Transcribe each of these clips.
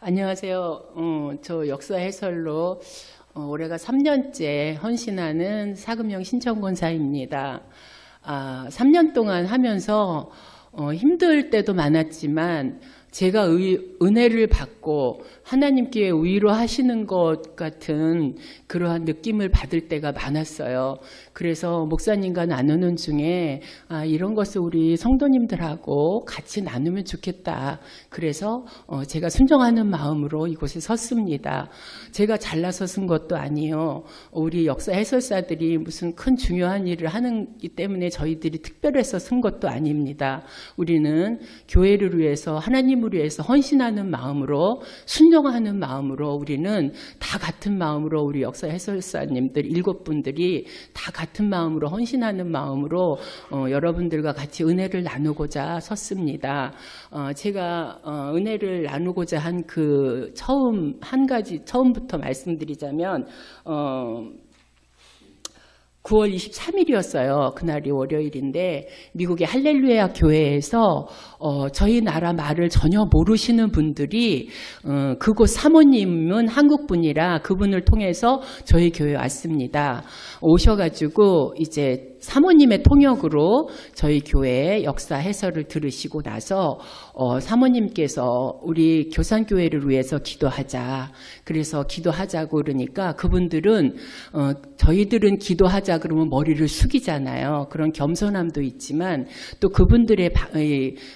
안녕하세요. 저 역사 해설로 올해가 3년째 헌신하는 사금영 신천권사입니다. 3년 동안 하면서 힘들 때도 많았지만 제가 은혜를 받고 하나님께 위로하시는 것 같은 그러한 느낌을 받을 때가 많았어요. 그래서 목사님과 나누는 중에 이런 것을 우리 성도님들하고 같이 나누면 좋겠다. 그래서 제가 순종하는 마음으로 이곳에 섰습니다. 제가 잘나서 쓴 것도 아니에요. 우리 역사 해설사들이 무슨 큰 중요한 일을 하기 때문에 저희들이 특별해서 쓴 것도 아닙니다. 우리는 교회를 위해서 하나님을 위해서 헌신하는 마음으로 순종하는 마음으로 우리는 다 같은 마음으로 우리 역사 해설사님들 7분들이 다 같은 마음으로 헌신하는 마음으로 여러분들과 같이 은혜를 나누고자 섰습니다. 제가 은혜를 나누고자 한 그 처음부터 말씀드리자면 9월 23일이었어요. 그날이 월요일인데 미국의 할렐루야 교회에서 저희 나라 말을 전혀 모르시는 분들이 그곳 사모님은 한국분이라 그분을 통해서 저희 교회에 왔습니다. 오셔가지고 이제 사모님의 통역으로 저희 교회의 역사 해설을 들으시고 나서 사모님께서 우리 교산교회를 위해서 기도하자. 그래서 기도하자고 그러니까 그분들은 저희들은 기도하자 그러면 머리를 숙이잖아요. 그런 겸손함도 있지만 또 그분들의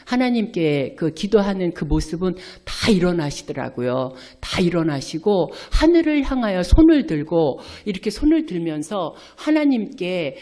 하나님께 그 기도하는 그 모습은 다 일어나시더라고요. 다 일어나시고 하늘을 향하여 손을 들고 이렇게 손을 들면서 하나님께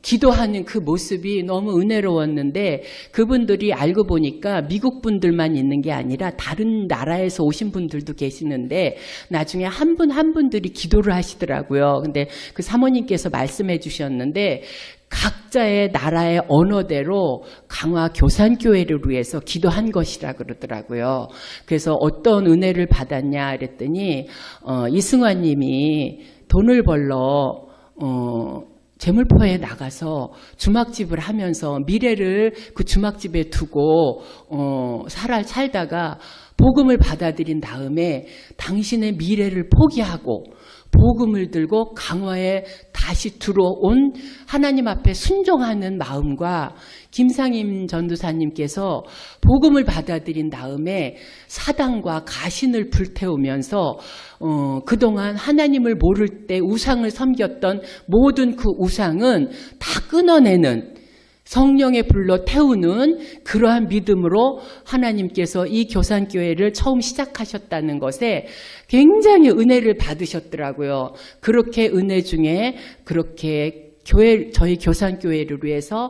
기도하는 그 모습이 너무 은혜로웠는데 그분들이 알고 보니까 미국 분들만 있는 게 아니라 다른 나라에서 오신 분들도 계시는데 나중에 한 분 한 분들이 기도를 하시더라고요. 근데 그 사모님께서 말씀해 주셨는데 각자의 나라의 언어대로 강화 교산교회를 위해서 기도한 것이라 그러더라고요. 그래서 어떤 은혜를 받았냐 그랬더니 이승환 님이 돈을 벌러 재물포에 나가서 주막집을 하면서 미래를 그 주막집에 두고 살다가 복음을 받아들인 다음에 당신의 미래를 포기하고 복음을 들고 강화에 다시 들어온 하나님 앞에 순종하는 마음과 김상임 전도사님께서 복음을 받아들인 다음에 사단과 가신을 불태우면서 그동안 하나님을 모를 때 우상을 섬겼던 모든 그 우상은 다 끊어내는 성령의 불로 태우는 그러한 믿음으로 하나님께서 이 교산교회를 처음 시작하셨다는 것에 굉장히 은혜를 받으셨더라고요. 그렇게 은혜 중에 그렇게 저희 교산교회를 위해서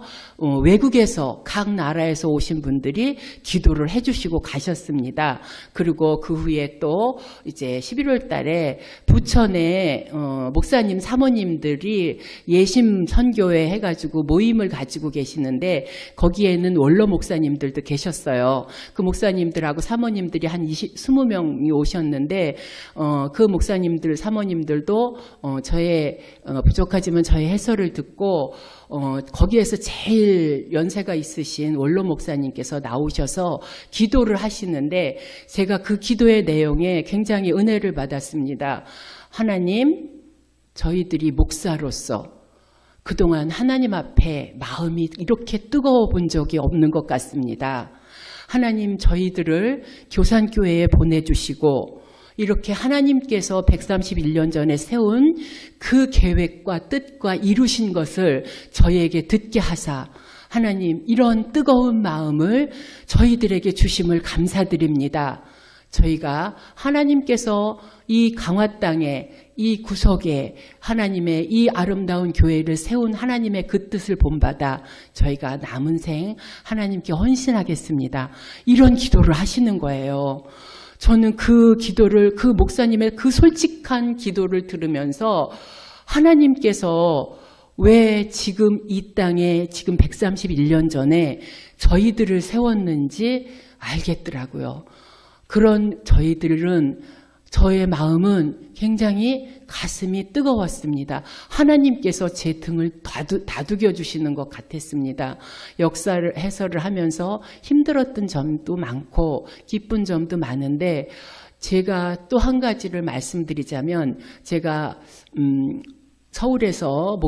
외국에서 각 나라에서 오신 분들이 기도를 해주시고 가셨습니다. 그리고 그 후에 또 이제 11월 달에 부천에 목사님 사모님들이 예심 선교회 해가지고 모임을 가지고 계시는데 거기에는 원로 목사님들도 계셨어요. 그 목사님들하고 사모님들이 한 20명이 오셨는데 그 목사님들 사모님들도 저의 부족하지만 저의 해설을 듣고 거기에서 제일 연세가 있으신 원로 목사님께서 나오셔서 기도를 하시는데 제가 그 기도의 내용에 굉장히 은혜를 받았습니다. 하나님, 저희들이 목사로서 그동안 하나님 앞에 마음이 이렇게 뜨거워 본 적이 없는 것 같습니다. 하나님, 저희들을 교산교회에 보내주시고 이렇게 하나님께서 131년 전에 세운 그 계획과 뜻과 이루신 것을 저희에게 듣게 하사 하나님 이런 뜨거운 마음을 저희들에게 주심을 감사드립니다. 저희가 하나님께서 이 강화 땅에 이 구석에 하나님의 이 아름다운 교회를 세운 하나님의 그 뜻을 본받아 저희가 남은 생 하나님께 헌신하겠습니다. 이런 기도를 하시는 거예요. 저는 그 기도를, 그 목사님의 그 솔직한 기도를 들으면서 하나님께서 왜 지금 이 땅에 지금 131년 전에 저희들을 세웠는지 알겠더라고요. 그런 저희들은 저의 마음은 굉장히 가슴이 뜨거웠습니다. 하나님께서 제 등을 다독여 주시는 것 같았습니다. 역사를 해설을 하면서 힘들었던 점도 많고 기쁜 점도 많은데 제가 또 한 가지를 말씀드리자면 제가 서울에서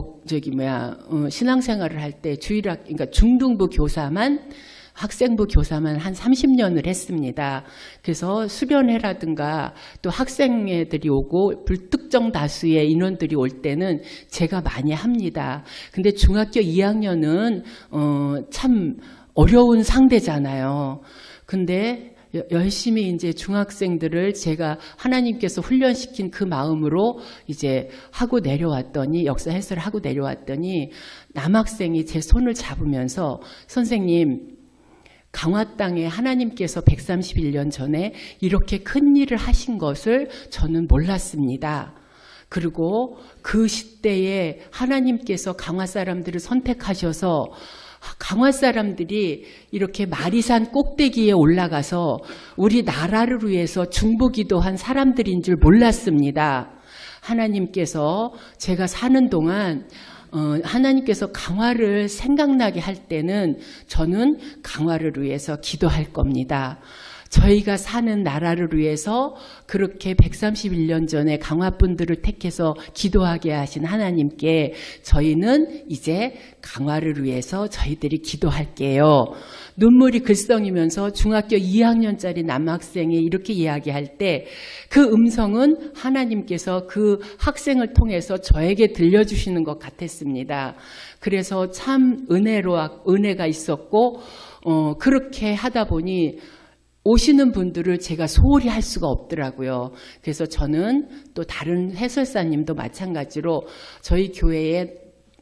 신앙생활을 할 때 그러니까 중등부 교사만 학생부 교사만 한 30년을 했습니다. 그래서 수련회라든가 또 학생회들이 오고 불특정 다수의 인원들이 올 때는 제가 많이 합니다. 근데 중학교 2학년은 참 어려운 상대잖아요. 근데 열심히 이제 중학생들을 제가 하나님께서 훈련시킨 그 마음으로 이제 하고 내려왔더니, 역사 해설을 하고 내려왔더니 남학생이 제 손을 잡으면서 선생님, 강화 땅에 하나님께서 131년 전에 이렇게 큰 일을 하신 것을 저는 몰랐습니다. 그리고 그 시대에 하나님께서 강화 사람들을 선택하셔서 강화 사람들이 이렇게 마리산 꼭대기에 올라가서 우리 나라를 위해서 중보기도한 사람들인 줄 몰랐습니다. 하나님께서 제가 사는 동안 하나님께서 강화를 생각나게 할 때는 저는 강화를 위해서 기도할 겁니다. 저희가 사는 나라를 위해서 그렇게 131년 전에 강화분들을 택해서 기도하게 하신 하나님께 저희는 이제 강화를 위해서 저희들이 기도할게요. 눈물이 글썽이면서 중학교 2학년짜리 남학생이 이렇게 이야기할 때 그 음성은 하나님께서 그 학생을 통해서 저에게 들려주시는 것 같았습니다. 그래서 참 은혜가 있었고 그렇게 하다 보니 오시는 분들을 제가 소홀히 할 수가 없더라고요. 그래서 저는 또 다른 해설사님도 마찬가지로 저희 교회에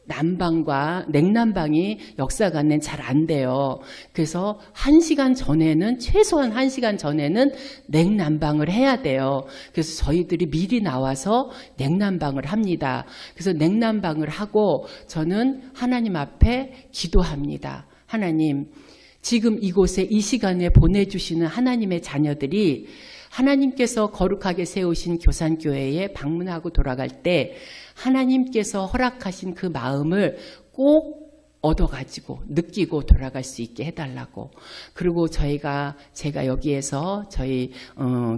난방과 냉난방이 역사관은 잘 안 돼요. 그래서 1시간 전에는, 최소한 1시간 전에는 냉난방을 해야 돼요. 그래서 저희들이 미리 나와서 냉난방을 합니다. 그래서 냉난방을 하고 저는 하나님 앞에 기도합니다. 하나님, 지금 이곳에 이 시간에 보내주시는 하나님의 자녀들이 하나님께서 거룩하게 세우신 교산교회에 방문하고 돌아갈 때 하나님께서 허락하신 그 마음을 꼭 얻어가지고 느끼고 돌아갈 수 있게 해달라고. 그리고 제가 여기에서 저희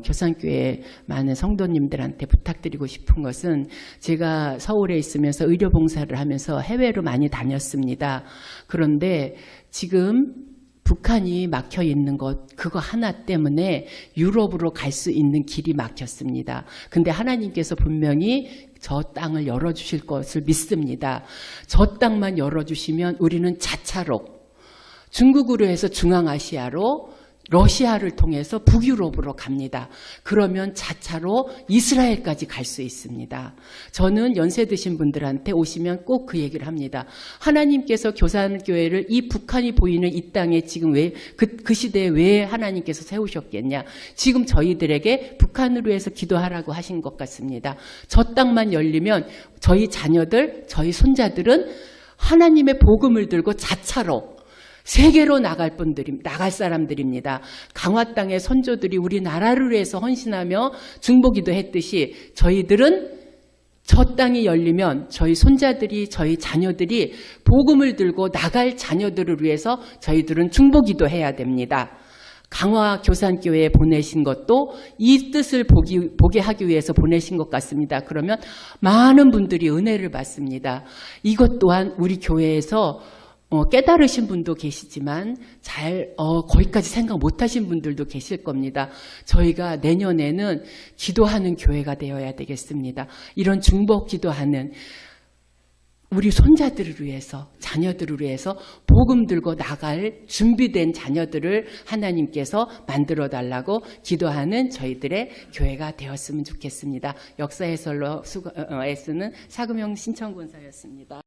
교산교회 많은 성도님들한테 부탁드리고 싶은 것은, 제가 서울에 있으면서 의료봉사를 하면서 해외로 많이 다녔습니다. 그런데 지금 북한이 막혀 있는 것, 그거 하나 때문에 유럽으로 갈 수 있는 길이 막혔습니다. 근데 하나님께서 분명히 저 땅을 열어주실 것을 믿습니다. 저 땅만 열어주시면 우리는 자차로 중국으로 해서 중앙아시아로, 러시아를 통해서 북유럽으로 갑니다. 그러면 자차로 이스라엘까지 갈 수 있습니다. 저는 연세 드신 분들한테 오시면 꼭 그 얘기를 합니다. 하나님께서 교산교회를 이 북한이 보이는 이 땅에 지금 그 시대에 왜 하나님께서 세우셨겠냐. 지금 저희들에게 북한으로 해서 기도하라고 하신 것 같습니다. 저 땅만 열리면 저희 자녀들, 저희 손자들은 하나님의 복음을 들고 자차로 세계로 나갈 사람들입니다. 강화 땅의 선조들이 우리나라를 위해서 헌신하며 중보기도 했듯이 저희들은 저 땅이 열리면 저희 손자들이, 저희 자녀들이 복음을 들고 나갈 자녀들을 위해서 저희들은 중보기도 해야 됩니다. 강화 교산교회에 보내신 것도 이 뜻을 보게 하기 위해서 보내신 것 같습니다. 그러면 많은 분들이 은혜를 받습니다. 이것 또한 우리 교회에서 깨달으신 분도 계시지만 거기까지 생각 못하신 분들도 계실 겁니다. 저희가 내년에는 기도하는 교회가 되어야 되겠습니다. 이런 중보 기도하는 우리 손자들을 위해서, 자녀들을 위해서 복음 들고 나갈 준비된 자녀들을 하나님께서 만들어 달라고 기도하는 저희들의 교회가 되었으면 좋겠습니다. 역사 해설로 애쓰는 사금영 신청권사였습니다.